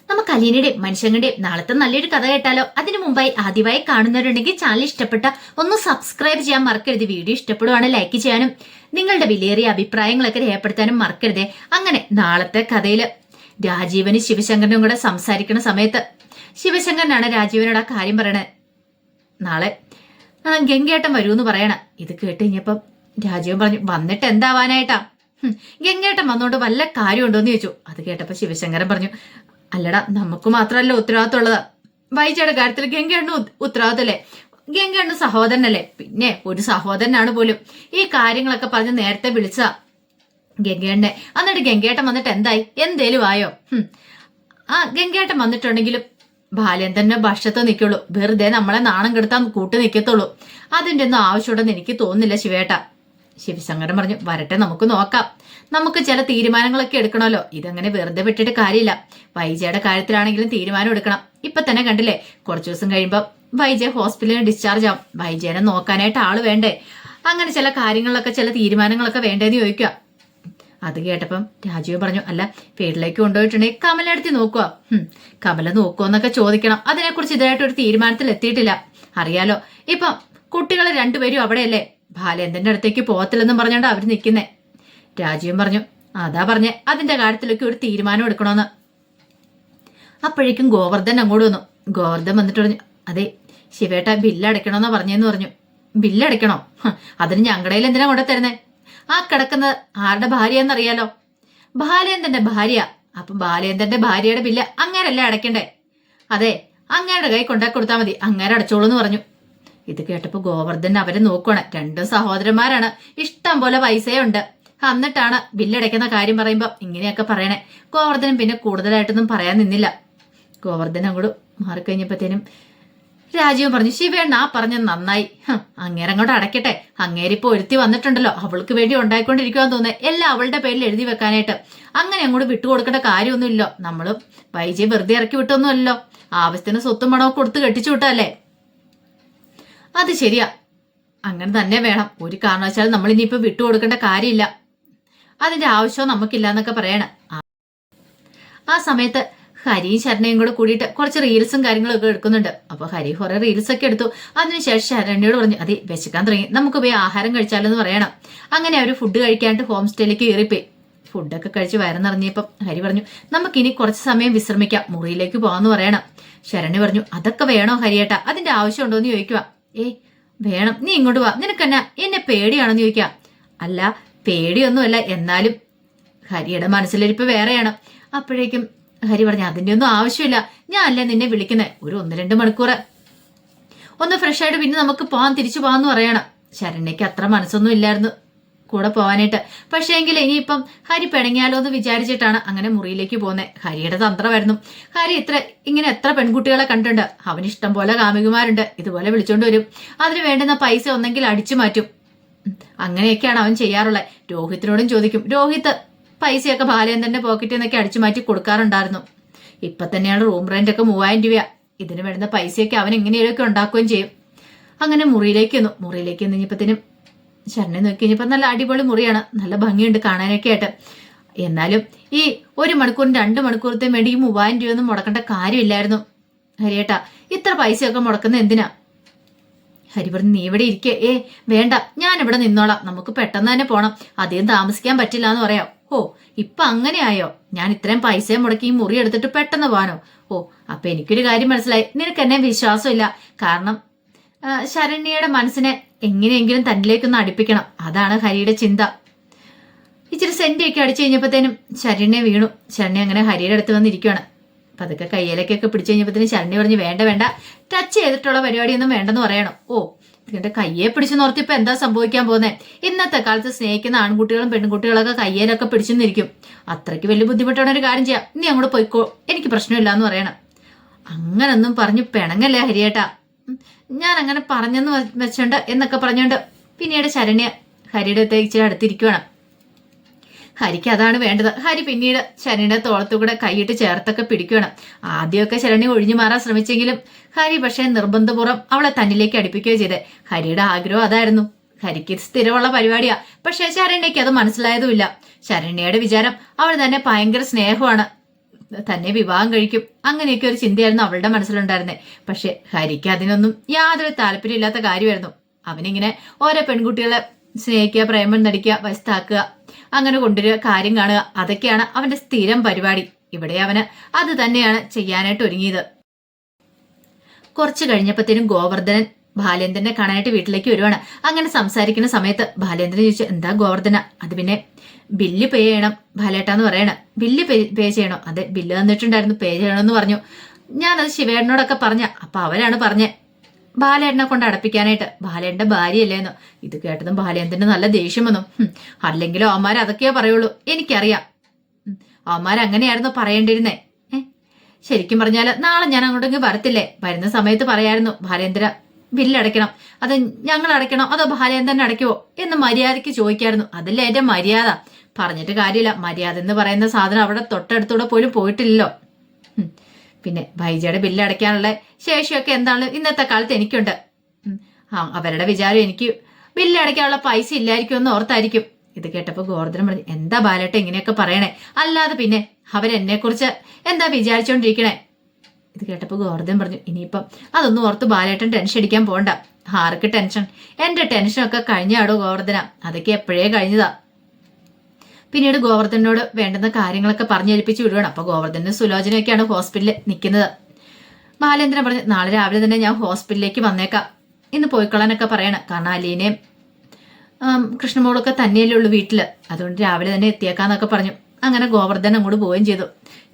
നമുക്ക് അലീനയുടെയും മനുഷ്യങ്ങളുടെയും നാളത്തെ നല്ലൊരു കഥ കേട്ടാലോ? അതിനു മുമ്പായി ആദ്യമായി കാണുന്നവരുണ്ടെങ്കിൽ ചാനൽ ഇഷ്ടപ്പെട്ട ഒന്ന് സബ്സ്ക്രൈബ് ചെയ്യാൻ മറക്കരുത്. വീഡിയോ ഇഷ്ടപ്പെടുവാണ് ലൈക്ക് ചെയ്യാനും നിങ്ങളുടെ വിലയേറിയ അഭിപ്രായങ്ങളൊക്കെ രേഖപ്പെടുത്താനും മറക്കരുതേ. അങ്ങനെ നാളത്തെ കഥയില് രാജീവനും ശിവശങ്കരനും കൂടെ സംസാരിക്കുന്ന സമയത്ത് ശിവശങ്കരനാണ് രാജീവനോട് ആ കാര്യം പറയണേ. നാളെ ഗംഗേട്ടൻ വരൂന്ന് പറയണ. ഇത് കേട്ട് കഴിഞ്ഞപ്പം രാജീവൻ പറഞ്ഞു, വന്നിട്ട് എന്താവാനായിട്ടാ? ഗംഗേട്ടൻ വന്നോണ്ട് വല്ല കാര്യമുണ്ടോന്ന് ചോദിച്ചു. അത് കേട്ടപ്പോ ശിവശങ്കരൻ പറഞ്ഞു, അല്ലടാ നമുക്ക് മാത്രമല്ല ഉത്തരവാദിത്തം ഉള്ളത്. വൈജയുടെ കാര്യത്തിൽ ഗംഗേണ്ണ ഉത്തരവാദിത്തല്ലേ? ഗംഗേണ്ണ സഹോദരനല്ലേ? പിന്നെ ഒരു സഹോദരനാണ് പോലും. ഈ കാര്യങ്ങളൊക്കെ പറഞ്ഞ് നേരത്തെ വിളിച്ച ഗംഗേണ്ണെ. എന്നിട്ട് ഗംഗേട്ടൻ വന്നിട്ട് എന്തായി? എന്തേലും ആയോ? ഗംഗേട്ടൻ വന്നിട്ടുണ്ടെങ്കിലും ബാല്യം തന്നെ ഭക്ഷത്ത് നിൽക്കുള്ളൂ. വെറുതെ നമ്മളെ നാണം കെടുത്താൻ കൂട്ടി നിൽക്കത്തുള്ളൂ. അതിന്റെ ഒന്നും ആവശ്യമുണ്ടെന്ന് എനിക്ക് തോന്നുന്നില്ല ശിവേട്ട. ശിവശങ്കരൻ പറഞ്ഞു, വരട്ടെ, നമുക്ക് നോക്കാം. നമുക്ക് ചില തീരുമാനങ്ങളൊക്കെ എടുക്കണമല്ലോ. ഇതങ്ങനെ വെറുതെ വിട്ടിട്ട് കാര്യമില്ല. വൈജയുടെ കാര്യത്തിലാണെങ്കിലും തീരുമാനം എടുക്കണം. ഇപ്പൊ തന്നെ കണ്ടില്ലേ, കുറച്ചു ദിവസം കഴിയുമ്പോൾ വൈജയ ഹോസ്പിറ്റലിൽ ഡിസ്ചാർജ് ആവും. വൈജയനെ നോക്കാനായിട്ട് ആള് വേണ്ടേ? അങ്ങനെ ചില കാര്യങ്ങളിലൊക്കെ ചില തീരുമാനങ്ങളൊക്കെ വേണ്ടേന്ന് ചോദിക്കുക. അത് കേട്ടപ്പം രാജീവ് പറഞ്ഞു, അല്ല വീട്ടിലേക്ക് കൊണ്ടുപോയിട്ടുണ്ടെങ്കിൽ കമലെടുത്ത് നോക്കുക. കമല നോക്കുമെന്നൊക്കെ ചോദിക്കണം. അതിനെക്കുറിച്ച് ഇതായിട്ട് ഒരു തീരുമാനത്തിൽ എത്തിയിട്ടില്ല. അറിയാലോ, ഇപ്പം കുട്ടികളെ രണ്ടുപേരും അവിടെയല്ലേ. ബാലേന്ദ്രന്റെ അടുത്തേക്ക് പോകത്തില്ലെന്നും പറഞ്ഞോണ്ട് അവര് നിൽക്കുന്നേ. രാജീവൻ പറഞ്ഞു, അതാ പറഞ്ഞേ, അതിന്റെ കാര്യത്തിലൊക്കെ ഒരു തീരുമാനം എടുക്കണമെന്ന്. അപ്പോഴേക്കും ഗോവർദ്ധൻ അങ്ങോട്ട് വന്നു. ഗോവർദ്ധൻ വന്നിട്ട് പറഞ്ഞു, അതെ ശിവേട്ട ബില്ലടയ്ക്കണമെന്നാ പറഞ്ഞെന്ന് പറഞ്ഞു. ബില്ലടയ്ക്കണോ? അതിന് ഞങ്ങളുടെ കയ്യിൽ എന്തിനാ കൊണ്ടു തരുന്നേ? ആ കിടക്കുന്നത് ആരുടെ ഭാര്യ എന്നറിയാലോ? ബാലേന്ദ്രന്റെ ഭാര്യ. അപ്പൊ ബാലേന്ദ്രന്റെ ഭാര്യയുടെ ബില്ല് അങ്ങേരല്ലേ അടയ്ക്കണ്ടേ? അതെ, അങ്ങേരുടെ കൈ കൊണ്ടാക്കി കൊടുത്താൽ മതി, അങ്ങേരെ അടച്ചോളൂ എന്ന് പറഞ്ഞു. ഇത് കേട്ടപ്പോ ഗോവർദ്ധൻ അവരെ നോക്കുവാണ്. രണ്ടും സഹോദരന്മാരാണ്, ഇഷ്ടം പോലെ പൈസയുണ്ട്. എന്നിട്ടാണ് ബില്ലടയ്ക്കുന്ന കാര്യം പറയുമ്പോ ഇങ്ങനെയൊക്കെ പറയണേ. ഗോവർദ്ധനും പിന്നെ കൂടുതലായിട്ടൊന്നും പറയാൻ നിന്നില്ല. ഗോവർദ്ധൻ അങ്ങോട്ട് മാറിക്കഴിഞ്ഞപ്പോഴത്തേനും രാജീവൻ പറഞ്ഞു, ശിവേണ്ണ ആ പറഞ്ഞത് നന്നായി. അങ്ങേരങ്ങോട്ട് അടയ്ക്കട്ടെ. അങ്ങേരിപ്പോ ഒരുത്തി വന്നിട്ടുണ്ടല്ലോ, അവൾക്ക് വേണ്ടി ഉണ്ടായിക്കൊണ്ടിരിക്കുവാന്ന് തോന്നേ, എല്ലാം അവളുടെ പേരിൽ എഴുതി വെക്കാനായിട്ട്. അങ്ങനെ അങ്ങോട്ട് വിട്ടുകൊടുക്കേണ്ട കാര്യമൊന്നുമില്ലോ. നമ്മള് വൈജയെ വെറുതെ ഇറക്കി വിട്ടൊന്നുമല്ലോ. ആവശ്യത്തിന് സ്വത്തും പണവും കൊടുത്ത് കെട്ടിച്ചു വിട്ടല്ലേ. അത് ശരിയാ, അങ്ങനെ തന്നെ വേണം. ഒരു കാരണവശാലും നമ്മൾ ഇനിയിപ്പോ വിട്ടുകൊടുക്കേണ്ട കാര്യമില്ല. അതിന്റെ ആവശ്യവും നമുക്കില്ല എന്നൊക്കെ പറയണ. ആ സമയത്ത് ഹരിയും ശരണയും കൂടെ കൂടിയിട്ട് കുറച്ച് റീൽസും കാര്യങ്ങളും ഒക്കെ എടുക്കുന്നുണ്ട്. അപ്പൊ ഹരി കുറെ റീൽസ് ഒക്കെ എടുത്തു. അതിനുശേഷം ശരണ്യോട് പറഞ്ഞു, അതെ വിശക്കാൻ തുടങ്ങി, നമുക്ക് പോയി ആഹാരം കഴിച്ചാലെന്ന് പറയണം. അങ്ങനെ അവര് ഫുഡ് കഴിക്കാണ്ട് ഹോം സ്റ്റേയിലേക്ക് കയറിപ്പോയി. ഫുഡൊക്കെ കഴിച്ച് വയറുന്നിറങ്ങിയപ്പം ഹരി പറഞ്ഞു, നമുക്കിനി കുറച്ച് സമയം വിശ്രമിക്കാം, മുറിയിലേക്ക് പോകാന്ന് പറയണം. ശരണ്യ പറഞ്ഞു, അതൊക്കെ വേണോ ഹരിയേട്ടാ? അതിന്റെ ആവശ്യമുണ്ടോ എന്ന് ചോദിക്കുക. വേണം, നീ ഇങ്ങോട്ട് വാ, നിനക്കെന്നാ എന്നെ പേടിയാണെന്ന് ചോദിക്കുക. അല്ല പേടിയൊന്നുമല്ല, എന്നാലും ഹരിയുടെ മനസ്സിലിരിപ്പ് വേറെയാണ്. അപ്പോഴേക്കും ഹരി പറഞ്ഞു, അതിന്റെ ഒന്നും ആവശ്യമില്ല, ഞാൻ അല്ലേ നിന്നെ വിളിക്കുന്നത്. ഒരു 1-2 മണിക്കൂർ ഒന്ന് ഫ്രഷ് ആയിട്ട് പിന്നെ നമുക്ക് പോകാൻ, തിരിച്ചു പോകാന്ന് പറയണം. ശരണ്യക്ക് അത്ര മനസ്സൊന്നും ഇല്ലായിരുന്നു കൂടെ പോവാനായിട്ട്. പക്ഷേ എങ്കിൽ ഇനിയിപ്പം ഹരി പിണങ്ങിയാലോ എന്ന് വിചാരിച്ചിട്ടാണ് അങ്ങനെ മുറിയിലേക്ക് പോകുന്നത്. ഹരിയുടെ തന്ത്രമായിരുന്നു. ഹരി ഇങ്ങനെ എത്ര പെൺകുട്ടികളെ കണ്ടിട്ടുണ്ട്. അവനിഷ്ടം പോലെ കാമുകിമാരുണ്ട്. ഇതുപോലെ വിളിച്ചോണ്ട് വരും. അതിന് വേണ്ടുന്ന പൈസ ഒന്നെങ്കിൽ അടിച്ചു മാറ്റും. അങ്ങനെയൊക്കെയാണ് അവൻ ചെയ്യാറുള്ളത്. രോഹിത്തിനോടും ചോദിക്കും. രോഹിത്ത് പൈസയൊക്കെ ബാലേന്ദ്രന്റെ പോക്കറ്റിൽ നിന്നൊക്കെ അടിച്ചു മാറ്റി കൊടുക്കാറുണ്ടായിരുന്നു. ഇപ്പൊ തന്നെയാണ് റൂം റെന്റ് ഒക്കെ 3000 രൂപ. ഇതിന് വേണ്ടുന്ന പൈസയൊക്കെ അവൻ എങ്ങനെയൊക്കെ ഉണ്ടാക്കുകയും ചെയ്യും. അങ്ങനെ മുറിയിലേക്ക് കഴിഞ്ഞപ്പോഴത്തേനും ശരണെ നോക്കി കഴിഞ്ഞപ്പോ നല്ല അടിപൊളി മുറിയാണ്, നല്ല ഭംഗിയുണ്ട് കാണാനൊക്കെ ആയിട്ട്. എന്നാലും ഈ 1 മണിക്കൂറും 2 മണിക്കൂറത്തേയും വേണ്ടി ഈ 3000 രൂപയൊന്നും മുടക്കേണ്ട കാര്യമില്ലായിരുന്നു ഹരിയേട്ടാ. ഇത്ര പൈസയൊക്കെ മുടക്കുന്ന എന്തിനാ? ഹരി പറഞ്ഞു, നീ ഇവിടെ ഇരിക്കേ. വേണ്ട, ഞാൻ ഇവിടെ നിന്നോളാം, നമുക്ക് പെട്ടെന്ന് തന്നെ പോണം, അധികം താമസിക്കാൻ പറ്റില്ല എന്ന് പറയാം. ഇപ്പൊ അങ്ങനെയായോ? ഞാൻ ഇത്രയും പൈസ മുടക്കി ഈ മുറി എടുത്തിട്ട് പെട്ടെന്ന് പോകാനോ? അപ്പൊ എനിക്കൊരു കാര്യം മനസ്സിലായി, നിനക്ക് എന്നെ വിശ്വാസമില്ല. കാരണം ശരണ്യയുടെ മനസ്സിനെ എങ്ങനെയെങ്കിലും തന്നിലേക്കൊന്ന് അടുപ്പിക്കണം, അതാണ് ഹരിയുടെ ചിന്ത. ഇച്ചിരി സെന്റിയൊക്കെ അടിച്ചു കഴിഞ്ഞപ്പോഴത്തേനും ശരണ്യ വീണു. ശരണ്യ അങ്ങനെ ഹരിയുടെ അടുത്ത് വന്നിരിക്കുകയാണ്. അപ്പൊ അതൊക്കെ കയ്യിലേക്കൊക്കെ പിടിച്ചു കഴിഞ്ഞപ്പോഴത്തേനും ശരണ്യ പറഞ്ഞു, വേണ്ട, ടച്ച് ചെയ്തിട്ടുള്ള പരിപാടിയൊന്നും വേണ്ടെന്ന് പറയണം. ഇതിന്റെ കയ്യെ പിടിച്ചു നോർത്തിയപ്പോ എന്താ സംഭവിക്കാൻ പോകുന്നത്? ഇന്നത്തെ കാലത്ത് സ്നേഹിക്കുന്ന ആൺകുട്ടികളും പെൺകുട്ടികളൊക്കെ കയ്യേലൊക്കെ പിടിച്ചെന്നിരിക്കും. അത്രയ്ക്ക് വലിയ ബുദ്ധിമുട്ടാണ്. ഒരു കാര്യം ചെയ്യാം, നീ അങ്ങോട്ട് പോയിക്കോ, എനിക്ക് പ്രശ്നമില്ല എന്ന് പറയണം. അങ്ങനൊന്നും പറഞ്ഞു പിണങ്ങല്ലേ ഹരിയേട്ടാ, ഞാൻ അങ്ങനെ പറഞ്ഞെന്ന് വെച്ചോണ്ട് എന്നൊക്കെ പറഞ്ഞോണ്ട് പിന്നീട് ശരണ്യ ഹരിയുടെ ഇച്ചിരി അടുത്തിരിക്കുകയാണ്. ഹരിക്ക് അതാണ് വേണ്ടത്. ഹരി പിന്നീട് ശരണ്യയുടെ തോളത്തുകൂടെ കൈയിട്ട് ചേർത്തൊക്കെ പിടിക്കുകയാണ്. ആദ്യമൊക്കെ ശരണ്യ ഒഴിഞ്ഞു മാറാൻ ശ്രമിച്ചെങ്കിലും ഹരി പക്ഷേ നിർബന്ധപൂർവ്വം അവളെ തന്നിലേക്ക് അടുപ്പിക്കുകയോ ചെയ്തേ. ഹരിയുടെ ആഗ്രഹം അതായിരുന്നു. ഹരിക്ക് സ്ഥിരമുള്ള പരിപാടിയാ. പക്ഷെ ശരണ്യക്ക് അത് മനസ്സിലായതുമില്ല. ശരണ്യയുടെ വിചാരം അവൾ തന്നെ ഭയങ്കര സ്നേഹമാണ്. തന്നെ വിവാഹം കഴിക്കും, അങ്ങനെയൊക്കെ ഒരു ചിന്തയായിരുന്നു അവളുടെ മനസ്സിലുണ്ടായിരുന്നത്. പക്ഷെ ഹരിക്ക് അതിനൊന്നും യാതൊരു താല്പര്യമില്ലാത്ത കാര്യമായിരുന്നു. അവനിങ്ങനെ ഓരോ പെൺകുട്ടികളെ സ്നേഹിക്കുക, പ്രേമം നടിക്കുക, വശത്താക്കുക, അങ്ങനെ കൊണ്ടുവരിക, കാര്യം കാണുക, അതൊക്കെയാണ് അവന്റെ സ്ഥിരം പരിപാടി. ഇവിടെ അവന് അത് തന്നെയാണ് ചെയ്യാനായിട്ട് ഒരുങ്ങിയത്. കുറച്ചു കഴിഞ്ഞപ്പോഴത്തേനും ഗോവർദ്ധനൻ ബാലേന്ദ്രനെ കാണാനായിട്ട് വീട്ടിലേക്ക് വരുവാണ്. അങ്ങനെ സംസാരിക്കുന്ന സമയത്ത് ബാലേന്ദ്രൻ ചോദിച്ചു, എന്താ ഗോവർദ്ധന? അത് പിന്നെ ബില്ല് പേ ചെയ്യണം ബാലേട്ടാന്ന് പറയണം. ബില്ല് പേ ചെയ്യണോ? അതെ, ബില്ല് തന്നിട്ടുണ്ടായിരുന്നു, പേ ചെയ്യണമെന്ന് പറഞ്ഞു. ഞാനത് ശിവേട്ടനോടൊക്കെ പറഞ്ഞ, അപ്പൊ അവരാണ് പറഞ്ഞേ ബാലേട്ടനെ കൊണ്ട് അടപ്പിക്കാനായിട്ട്. ബാലേട്ടന്റെ ഭാര്യയല്ലേന്നോ. ഇത് കേട്ടതും ബാലേന്ദ്രന് നല്ല ദേഷ്യം വന്നു. അല്ലെങ്കിലും അവന്മാർ അതൊക്കെയാ പറയുള്ളൂ, എനിക്കറിയാം. അവന്മാരങ്ങനെയായിരുന്നു പറയേണ്ടിരുന്നേ. ശരിക്കും പറഞ്ഞാല് നാളെ ഞാൻ അങ്ങോട്ടേക്ക് വരത്തില്ലേ? വരുന്ന സമയത്ത് പറയായിരുന്നു, ബാലേന്ദ്ര ബില്ലടയ്ക്കണം, അത് ഞങ്ങൾ അടയ്ക്കണോ അതോ ബാലേന്ദ്രൻ അടയ്ക്കുവോ എന്ന് മര്യാദയ്ക്ക് ചോദിക്കായിരുന്നു. അതല്ലേ എന്റെ മര്യാദ. പറഞ്ഞിട്ട് കാര്യമില്ല, മര്യാദ എന്ന് പറയുന്ന സാധനം അവിടെ തൊട്ടടുത്തൂടെ പോലും പോയിട്ടില്ലല്ലോ. പിന്നെ വൈജയുടെ ബില്ല് അടയ്ക്കാനുള്ള ശേഷിയൊക്കെ എന്താണ് ഇന്നത്തെ കാലത്ത് എനിക്കുണ്ട്. അവരുടെ വിചാരം എനിക്ക് ബില്ല് അടയ്ക്കാനുള്ള പൈസ ഇല്ലായിരിക്കും എന്ന് ഓർത്തായിരിക്കും. ഇത് കേട്ടപ്പോ ഗോവർദ്ധനം പറഞ്ഞു, എന്താ ബാലേട്ട ഇങ്ങനെയൊക്കെ പറയണേ? അല്ലാതെ പിന്നെ അവരെന്നെ കുറിച്ച് എന്താ വിചാരിച്ചോണ്ടിരിക്കണേ? ഇത് കേട്ടപ്പോ ഗോവർദ്ധൻ പറഞ്ഞു, ഇനിയിപ്പം അതൊന്നും ഓർത്ത് ബാലേട്ടൻ ടെൻഷൻ അടിക്കാൻ പോണ്ട. ആർക്ക് ടെൻഷൻ? എന്റെ ടെൻഷനൊക്കെ കഴിഞ്ഞാടോ ഗോവർദ്ധന, അതൊക്കെ എപ്പോഴേ കഴിഞ്ഞതാ. പിന്നീട് ഗോവർദ്ധനോട് വേണ്ടുന്ന കാര്യങ്ങളൊക്കെ പറഞ്ഞേൽപ്പിച്ച് വിടുവാണ്. അപ്പൊ ഗോവർദ്ധനും സുലോചനയൊക്കെയാണ് ഹോസ്പിറ്റലിൽ നിൽക്കുന്നത്. ബാലേന്ദ്രൻ പറഞ്ഞു, നാളെ രാവിലെ തന്നെ ഞാൻ ഹോസ്പിറ്റലിലേക്ക് വന്നേക്കാം, ഇന്ന് പോയിക്കൊള്ളാനൊക്കെ പറയണം. കാരണം അലീനയും കൃഷ്ണമോളൊക്കെ തന്നെയല്ലേ ഉള്ളൂ വീട്ടില്, അതുകൊണ്ട് രാവിലെ തന്നെ എത്തിയേക്കാന്നൊക്കെ പറഞ്ഞു. അങ്ങനെ ഗോവർദ്ധൻ അങ്ങോട്ട് പോവുകയും ചെയ്തു.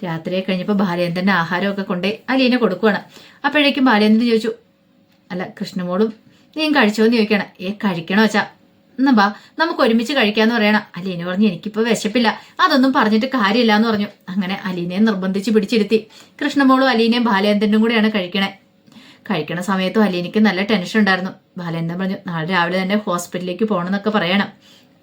രാത്രിയെ കഴിഞ്ഞപ്പോൾ ബാലേന്ദ്രന്റെ ആഹാരമൊക്കെ കൊണ്ടേ അലീനെ കൊടുക്കുവാണ്. അപ്പോഴേക്കും ബാലേന്ദ്രൻ ചോദിച്ചു, അല്ല കൃഷ്ണമോളും നീ കഴിച്ചോന്ന് ചോദിക്കണം. കഴിക്കണോ വെച്ചാ എന്നാ ബാ നമുക്ക് ഒരുമിച്ച് കഴിക്കാന്ന് പറയണം. അലീന പറഞ്ഞു, എനിക്കിപ്പോ വിശപ്പില്ല, അതൊന്നും പറഞ്ഞിട്ട് കാര്യമില്ല എന്ന് പറഞ്ഞു. അങ്ങനെ അലീനയെ നിർബന്ധിച്ച് പിടിച്ചിരുത്തി. കൃഷ്ണമോളും അലീനയും ബാലേന്ദ്രനും കൂടെയാണ് കഴിക്കണ സമയത്തും അലീനയ്ക്ക് നല്ല ടെൻഷൻ ഉണ്ടായിരുന്നു. ബാലേന്ദ്രൻ പറഞ്ഞു, നാളെ രാവിലെ തന്നെ ഹോസ്പിറ്റലിലേക്ക് പോകണമെന്നൊക്കെ പറയണം.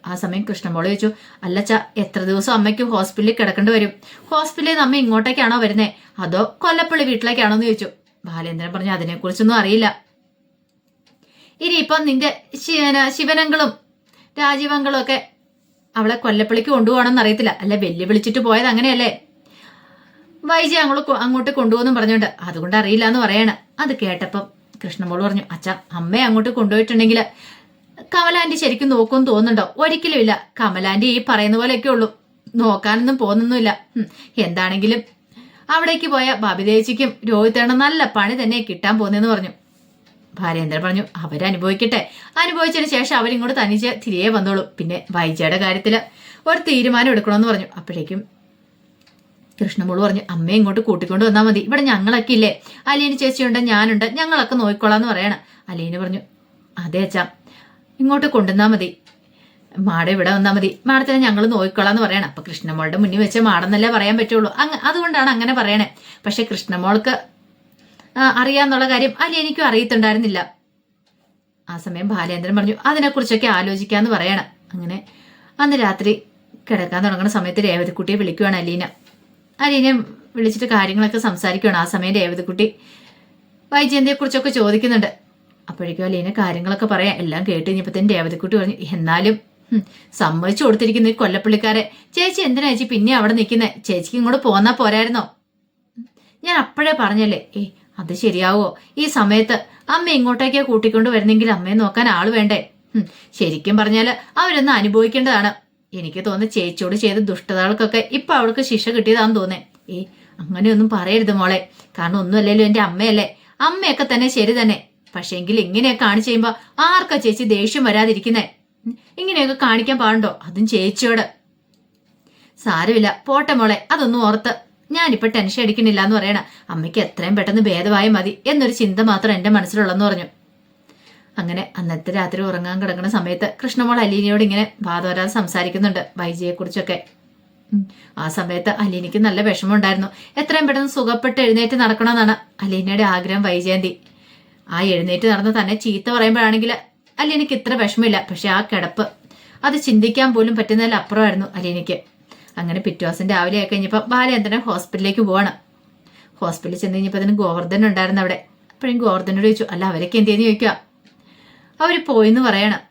ആ സമയം കൃഷ്ണമോള് ചോദിച്ചു, അല്ലച്ചാ എത്ര ദിവസം അമ്മയ്ക്ക് ഹോസ്പിറ്റലിൽ കിടക്കേണ്ടി വരും? ഹോസ്പിറ്റലിൽ അമ്മ ഇങ്ങോട്ടേക്കാണോ വരുന്നേ അതോ കൊല്ലപ്പള്ളി വീട്ടിലേക്കാണോ എന്ന് ചോദിച്ചു. ബാലേന്ദ്രൻ പറഞ്ഞു, അതിനെക്കുറിച്ചൊന്നും അറിയില്ല. ഇനിയിപ്പം നിന്റെ ശിവനങ്ങളും രാജീവങ്ങളും ഒക്കെ അവളെ കൊല്ലപ്പള്ളിക്ക് കൊണ്ടുപോകണമെന്ന് അറിയത്തില്ല. അല്ല വെല്ലുവിളിച്ചിട്ട് പോയത് അങ്ങനെയല്ലേ? വൈജി അങ്ങോട്ട് കൊണ്ടുപോകുന്നു പറഞ്ഞോണ്ട് അതുകൊണ്ട് അറിയില്ല എന്ന് പറയാണ്. അത് കേട്ടപ്പം കൃഷ്ണമോള് പറഞ്ഞു, അച്ഛാ അമ്മയെ അങ്ങോട്ട് കൊണ്ടുപോയിട്ടുണ്ടെങ്കിൽ കമലാന്റി ശരിക്കും നോക്കുമെന്ന് തോന്നുന്നുണ്ടോ? ഒരിക്കലും ഇല്ല. കമലാന്റി ഈ പറയുന്ന പോലെയൊക്കെ ഉള്ളൂ, നോക്കാനൊന്നും പോകുന്നൊന്നുമില്ല. എന്താണെങ്കിലും അവിടേക്ക് പോയ ബബിതേച്ചിക്കും രോഹിത്തേണം നല്ല പണി തന്നെ കിട്ടാൻ പോകുന്നതെന്ന് പറഞ്ഞു. ഭാര്യേന്ദ്രൻ പറഞ്ഞു, അവരനുഭവിക്കട്ടെ, അനുഭവിച്ചതിന് ശേഷം അവരിങ്ങോട്ട് തനിച്ച് തിരികെ വന്നോളൂ. പിന്നെ വൈജയുടെ കാര്യത്തിൽ ഒരു തീരുമാനം എടുക്കണമെന്ന് പറഞ്ഞു. അപ്പോഴേക്കും കൃഷ്ണമോള് പറഞ്ഞു, അമ്മയെ ഇങ്ങോട്ട് കൂട്ടിക്കൊണ്ട് വന്നാൽ മതി, ഇവിടെ ഞങ്ങളൊക്കെ ഇല്ലേ, അലീന ചേച്ചിയുണ്ട്, ഞാനുണ്ട്, ഞങ്ങളൊക്കെ നോക്കിക്കോളാന്ന് പറയണം. അലീന പറഞ്ഞു, അതെ അച്ഛാ ഇങ്ങോട്ട് കൊണ്ടുവന്നാൽ മതി, മാഡം ഇവിടെ വന്നാൽ മതി, മാഡത്തിനെ ഞങ്ങൾ നോക്കിക്കോളാന്ന് പറയണം. അപ്പൊ കൃഷ്ണമോളുടെ മുന്നിൽ വെച്ച് മാടെന്നല്ലേ പറയാൻ പറ്റുള്ളൂ, അതുകൊണ്ടാണ് അങ്ങനെ പറയണേ. പക്ഷെ കൃഷ്ണമോൾക്ക് അറിയാന്നുള്ള കാര്യം അലീനയ്ക്കും അറിയത്തുണ്ടായിരുന്നില്ല. ആ സമയം ബാലേന്ദ്രൻ പറഞ്ഞു, അതിനെക്കുറിച്ചൊക്കെ ആലോചിക്കാന്ന് പറയണം. അങ്ങനെ അന്ന് രാത്രി കിടക്കാൻ തുടങ്ങുന്ന സമയത്ത് രേവതിക്കുട്ടിയെ വിളിക്കുവാണ് അലീനെ വിളിച്ചിട്ട് കാര്യങ്ങളൊക്കെ സംസാരിക്കുകയാണ്. ആ സമയം രേവതിക്കുട്ടി വൈജയന്തിയെ കുറിച്ചൊക്കെ ചോദിക്കുന്നുണ്ട്. അപ്പോഴേക്കും അലീന കാര്യങ്ങളൊക്കെ പറയാം. എല്ലാം കേട്ട് കഴിഞ്ഞപ്പോഴത്തേനും രേവതിക്കുട്ടി പറഞ്ഞു, എന്നാലും സമ്മതിച്ചു കൊടുത്തിരിക്കുന്ന ഈ കൊല്ലപ്പള്ളിക്കാരെ ചേച്ചി എന്തിനാ ചേച്ചി പിന്നെ അവിടെ നിൽക്കുന്നേ? ചേച്ചിക്ക് ഇങ്ങോട്ട് പോന്നാ പോരായിരുന്നോ? ഞാൻ അപ്പോഴേ പറഞ്ഞല്ലേ, അത് ശരിയാവോ? ഈ സമയത്ത് അമ്മ ഇങ്ങോട്ടേക്ക് കൂട്ടിക്കൊണ്ട് വരുന്നെങ്കിൽ അമ്മയെ നോക്കാൻ ആള് വേണ്ടേ? ശരിക്കും പറഞ്ഞാല് അവരൊന്ന് അനുഭവിക്കേണ്ടതാണ്. എനിക്ക് തോന്നുന്നു ചേച്ചിയോട് ചെയ്ത ദുഷ്ടതകൾക്കൊക്കെ ഇപ്പൊ അവൾക്ക് ശിക്ഷ കിട്ടിയതാന്ന് തോന്നേ. അങ്ങനെയൊന്നും പറയരുത് മോളെ, കാരണം ഒന്നുമല്ലല്ലോ എന്റെ അമ്മയല്ലേ. അമ്മയൊക്കെ തന്നെ ശരി തന്നെ, പക്ഷേങ്കിൽ ഇങ്ങനെയൊക്കെ കാണിച്ചു കഴിയുമ്പോ ആർക്കാ ചേച്ചി ദേഷ്യം വരാതിരിക്കുന്നേ? ഇങ്ങനെയൊക്കെ കാണിക്കാൻ പാടുണ്ടോ, അതും ചേച്ചിയോട്? സാരമില്ല പോട്ടെ മോളെ, അതൊന്നും ഓർത്ത് ഞാനിപ്പോ ടെൻഷൻ അടിക്കണില്ല എന്ന് പറയണ. അമ്മയ്ക്ക് എത്രയും പെട്ടെന്ന് ഭേദമായി മതി എന്നൊരു ചിന്ത മാത്രം എന്റെ മനസ്സിലുള്ളെന്ന് പറഞ്ഞു. അങ്ങനെ അന്നത്തെ രാത്രി ഉറങ്ങാൻ കിടക്കുന്ന സമയത്ത് കൃഷ്ണമോൾ അലീനയോട് ഇങ്ങനെ വാദവരാതെ സംസാരിക്കുന്നുണ്ട് വൈജയെ കുറിച്ചൊക്കെ. ആ സമയത്ത് അലീനയ്ക്ക് നല്ല വിഷമമുണ്ടായിരുന്നു. എത്രയും പെട്ടെന്ന് സുഖപ്പെട്ട് എഴുന്നേറ്റ് നടക്കണമെന്നാണ് അലീനയുടെ ആഗ്രഹം. വൈജയന്തി ആ എഴുന്നേറ്റ് നടന്ന് തന്നെ ചീത്ത പറയുമ്പോഴാണെങ്കിൽ അലീനയ്ക്ക് ഇത്ര വിഷമമില്ല. പക്ഷെ ആ കിടപ്പ് അത് ചിന്തിക്കാൻ പോലും പറ്റുന്നതിൽ അപ്പുറമായിരുന്നു അലീനയ്ക്ക്. അങ്ങനെ പിറ്റേ ദിവസം രാവിലെ ആയി കഴിഞ്ഞപ്പോൾ ബാലേന്ദ്രൻ ഹോസ്പിറ്റലിലേക്ക് പോവാണ്. ഹോസ്പിറ്റലിൽ ചെന്ന് കഴിഞ്ഞപ്പോൾ അതിന് ഗോവർദ്ധൻ ഉണ്ടായിരുന്നു അവിടെ. അപ്പോഴും ഗോവർദ്ധനോട് ചോദിച്ചു, അല്ല അവരൊക്കെ എന്തെന്ന് ചോദിക്കുക. അവർ പോയിന്ന് പറയണം,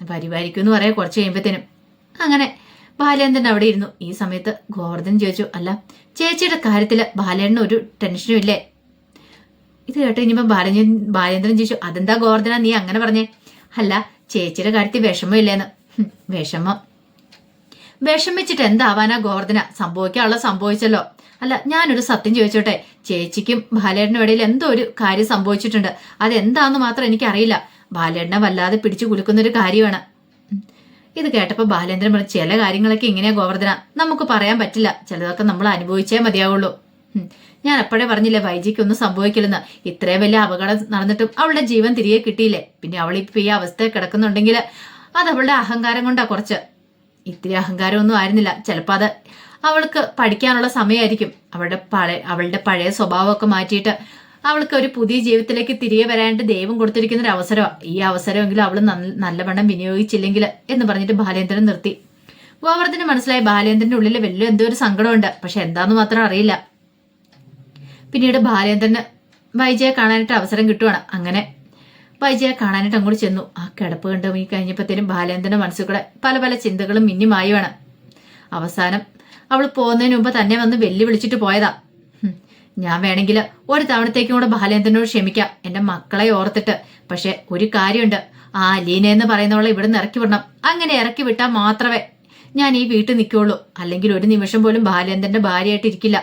പരിപാലിക്കും എന്ന് പറയാം കുറച്ച് കഴിയുമ്പോഴത്തേനും. അങ്ങനെ ബാലേന്ദ്രൻ അവിടെ ഇരുന്നു. ഈ സമയത്ത് ഗോവർദ്ധൻ ചോദിച്ചു, അല്ല ചേച്ചിയുടെ കാര്യത്തില് ബാലേന്ദ്രന് ഒരു ടെൻഷനും ഇല്ലേ? ഇത് കേട്ട് കഴിഞ്ഞപ്പോ ബാലേന്ദ്രൻ ചോദിച്ചു, അതെന്താ ഗോവർദ്ധന നീ അങ്ങനെ പറഞ്ഞേ? അല്ല ചേച്ചിയുടെ കാര്യത്തിൽ വിഷമമില്ലേന്ന്. വിഷമിച്ചിട്ട് എന്താവാനാ ഗോവർദ്ധന? സംഭവിക്കാനുള്ള സംഭവിച്ചല്ലോ. അല്ല ഞാനൊരു സത്യം ചോദിച്ചോട്ടെ, ചേച്ചിക്കും ബാലേട്ടനും ഇടയിൽ എന്തോ ഒരു കാര്യം സംഭവിച്ചിട്ടുണ്ട്. അതെന്താന്ന് മാത്രം എനിക്കറിയില്ല. ബാലേട്ടനെ വല്ലാതെ പിടിച്ചു കുലുക്കുന്നൊരു കാര്യമാണ്. ഇത് കേട്ടപ്പോ ബാലേന്ദ്രൻ പറഞ്ഞു, ചില കാര്യങ്ങളൊക്കെ ഇങ്ങനെയാ ഗോവർദ്ധന, നമുക്ക് പറയാൻ പറ്റില്ല. ചിലതൊക്കെ നമ്മൾ അനുഭവിച്ചേ മതിയാവുള്ളൂ. ഞാൻ എപ്പോഴേ പറഞ്ഞില്ലേ വൈജിക്കൊന്നും സംഭവിക്കില്ലെന്ന്. ഇത്രയും വലിയ അപകടം നടന്നിട്ടും അവളുടെ ജീവൻ തിരികെ കിട്ടിയില്ലേ? പിന്നെ അവളിപ്പോ ഈ അവസ്ഥയിൽ കിടക്കുന്നുണ്ടെങ്കിൽ അത് അവളുടെ അഹങ്കാരം കൊണ്ടാ. കുറച്ച് ഇത്തിരി അഹങ്കാരമൊന്നും ആയിരുന്നില്ല. ചിലപ്പോൾ അത് അവൾക്ക് പഠിക്കാനുള്ള സമയമായിരിക്കും. അവളുടെ പഴയ സ്വഭാവമൊക്കെ മാറ്റിയിട്ട് അവൾക്ക് ഒരു പുതിയ ജീവിതത്തിലേക്ക് തിരികെ വരാനായിട്ട് ദൈവം കൊടുത്തിരിക്കുന്ന ഒരു അവസരമാണ്. ഈ അവസരമെങ്കിലും അവൾ നല്ലവണ്ണം വിനിയോഗിച്ചില്ലെങ്കിൽ എന്ന് പറഞ്ഞിട്ട് ബാലേന്ദ്രൻ നിർത്തി. ഗോവർദ്ധന് മനസ്സിലായി ബാലേന്ദ്രന്റെ ഉള്ളിൽ വലിയ എന്തോ ഒരു സങ്കടമുണ്ട്. പക്ഷെ എന്താന്ന് മാത്രം അറിയില്ല. പിന്നീട് ബാലേന്ദ്രന് വൈജയെ കാണാനായിട്ട് അവസരം കിട്ടുവാണ്. അങ്ങനെ വൈജയെ കാണാനായിട്ട് അങ്ങോട്ട് ചെന്നു. ആ കിടപ്പ് കണ്ട് ഈ കഴിഞ്ഞപ്പോഴത്തേനും ബാലേന്ദ്രന്റെ മനസ്സിൽ കൂടെ പല പല ചിന്തകളും മിന്നിമായുവാണ്. അവസാനം അവൾ പോകുന്നതിന് മുമ്പ് തന്നെ വന്ന് വെല്ലുവിളിച്ചിട്ട് പോയതാ. ഞാൻ വേണമെങ്കിൽ ഒരു തവണത്തേക്കും കൂടെ ബാലേന്ദ്രനോട് ക്ഷമിക്കാം, എന്റെ മക്കളെ ഓർത്തിട്ട്. പക്ഷെ ഒരു കാര്യമുണ്ട്, ആ അലീന എന്ന് പറയുന്നവളെ ഇവിടെ നിന്ന് ഇറക്കി വിടണം. അങ്ങനെ ഇറക്കി വിട്ടാൽ മാത്രമേ ഞാൻ ഈ വീട്ടിൽ നിൽക്കുള്ളൂ. അല്ലെങ്കിൽ ഒരു നിമിഷം പോലും ബാലേന്ദ്രന്റെ ഭാര്യയായിട്ട് ഇരിക്കില്ല.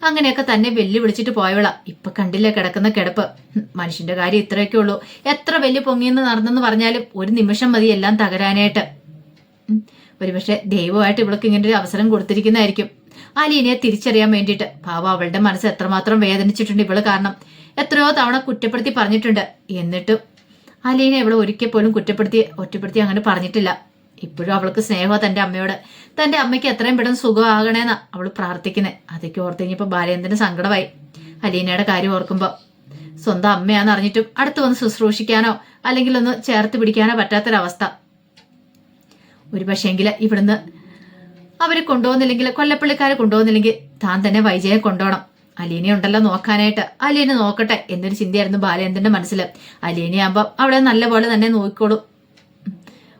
അങ്ങനെയൊക്കെ തന്നെ വെല്ലുവിളിച്ചിട്ട് പോയവളാ. ഇപ്പൊ കണ്ടില്ലേ കിടക്കുന്ന കിടപ്പ്. മനുഷ്യന്റെ കാര്യം ഇത്രയൊക്കെ ഉള്ളൂ. എത്ര വലിയ പൊങ്ങിയെന്ന് നടന്നെന്ന് പറഞ്ഞാലും ഒരു നിമിഷം മതി എല്ലാം തകരാനായിട്ട്. ഒരുപക്ഷെ ദൈവമായിട്ട് ഇവൾക്ക് ഇങ്ങനെ ഒരു അവസരം കൊടുത്തിരിക്കുന്നതായിരിക്കും, അലീനയെ തിരിച്ചറിയാൻ വേണ്ടിയിട്ട്. പാവം അവളുടെ മനസ്സ് എത്രമാത്രം വേദനിച്ചിട്ടുണ്ട് ഇവള് കാരണം. എത്രയോ തവണ കുറ്റപ്പെടുത്തി പറഞ്ഞിട്ടുണ്ട്. എന്നിട്ടും അലീന ഇവളെ ഒരിക്കൽ പോലും ഒറ്റപ്പെടുത്തി അങ്ങനെ പറഞ്ഞിട്ടില്ല. ഇപ്പോഴും അവൾക്ക് സ്നേഹമോ തന്റെ അമ്മയോട്. തന്റെ അമ്മയ്ക്ക് എത്രയും പെട്ടെന്ന് സുഖമാകണേന്നാ അവൾ പ്രാർത്ഥിക്കുന്നത്. അതൊക്കെ ഓർത്ത് കഴിഞ്ഞപ്പോ ബാലേന്ദ്രന് സങ്കടമായി. അലീനയുടെ കാര്യം ഓർക്കുമ്പോ സ്വന്തം അമ്മയാന്ന് അറിഞ്ഞിട്ടും അടുത്ത് വന്ന് ശുശ്രൂഷിക്കാനോ അല്ലെങ്കിൽ ഒന്ന് ചേർത്ത് പിടിക്കാനോ പറ്റാത്തൊരവസ്ഥ. ഒരു പക്ഷേങ്കില് ഇവിടുന്ന് അവര് കൊണ്ടുപോകുന്നില്ലെങ്കിൽ, കൊല്ലപ്പള്ളിക്കാരെ കൊണ്ടുപോകുന്നില്ലെങ്കിൽ താൻ തന്നെ വൈജയെ കൊണ്ടുപോകണം. അലീന ഉണ്ടല്ലോ നോക്കാനായിട്ട്, അലീന നോക്കട്ടെ എന്നൊരു ചിന്തയായിരുന്നു ബാലേന്ദ്രന്റെ മനസ്സിൽ. അലീനയാകുമ്പോ അവളെ നല്ലപോലെ തന്നെ നോക്കിക്കോളൂ.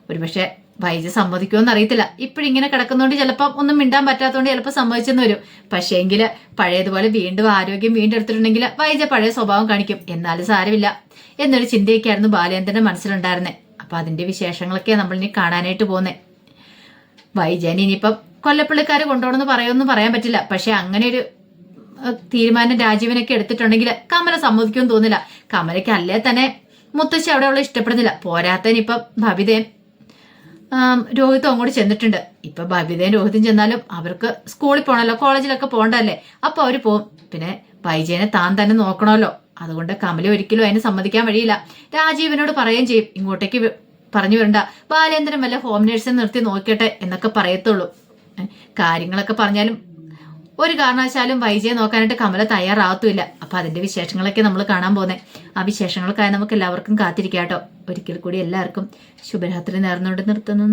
ഒരുപക്ഷെ വൈജ സമ്മതിക്കുമെന്ന് അറിയത്തില്ല. ഇപ്പോഴിങ്ങനെ കിടക്കുന്നോണ്ട് ചിലപ്പം ഒന്നും മിണ്ടാൻ പറ്റാത്തതുകൊണ്ട് ചിലപ്പോൾ സമ്മതിച്ചെന്ന് വരും. പക്ഷേങ്കില് പഴയതുപോലെ വീണ്ടും ആരോഗ്യം വീണ്ടെടുത്തിട്ടുണ്ടെങ്കിൽ വൈജ പഴയ സ്വഭാവം കാണിക്കും. എന്നാലും സാരമില്ല എന്നൊരു ചിന്തയൊക്കെയായിരുന്നു ബാലേന്ദ്രന്റെ മനസ്സിലുണ്ടായിരുന്നത്. അപ്പൊ അതിന്റെ വിശേഷങ്ങളൊക്കെ നമ്മൾ ഇനി കാണാനായിട്ട് പോകുന്നേ. വൈജാനി ഇനിയിപ്പം കൊല്ലപ്പള്ളിക്കാരെ കൊണ്ടുപോകണമെന്ന് പറയുമെന്ന് പറയാൻ പറ്റില്ല. പക്ഷെ അങ്ങനെ ഒരു തീരുമാനം രാജീവനൊക്കെ എടുത്തിട്ടുണ്ടെങ്കിൽ കമല സമ്മതിക്കുമെന്ന് തോന്നില്ല. കമലയ്ക്ക് അല്ലേ തന്നെ മുത്തശ്ശി അവിടെയുള്ള ഇഷ്ടപ്പെടുന്നില്ല. പോരാത്തനിപ്പം ഭവിതയും രോഹിത്തും അങ്ങോട്ട് ചെന്നിട്ടുണ്ട്. ഇപ്പൊ ബബിതയും രോഹിത്തും ചെന്നാലും അവർക്ക് സ്കൂളിൽ പോകണല്ലോ, കോളേജിലൊക്കെ പോകണ്ടല്ലേ. അപ്പൊ അവര് പോവും. പിന്നെ വൈജയനെ താൻ തന്നെ നോക്കണമല്ലോ. അതുകൊണ്ട് കമല ഒരിക്കലും അതിന് സമ്മതിക്കാൻ വഴിയില്ല. രാജീവനോട് പറയുകയും ചെയ്യും, ഇങ്ങോട്ടേക്ക് പറഞ്ഞു വരണ്ട, ബാലേന്ദ്രൻ വല്ല ഹോം നേഴ്സിനെ നിർത്തി നോക്കിയട്ടെ എന്നൊക്കെ പറയത്തുള്ളൂ. കാര്യങ്ങളൊക്കെ പറഞ്ഞാലും ഒരു കാരണവശാലും വൈജയെ നോക്കാനായിട്ട് കമല തയ്യാറാവത്തുമില്ല. അപ്പൊ അതിന്റെ വിശേഷങ്ങളൊക്കെ നമ്മൾ കാണാൻ പോകുന്നത്. ആ വിശേഷങ്ങൾക്കായി നമുക്ക് എല്ലാവർക്കും കാത്തിരിക്കാട്ടോ. ഒരിക്കൽ കൂടി എല്ലാവർക്കും ശുഭരാത്രി നേർന്നുകൊണ്ട് നിർത്തുന്നു.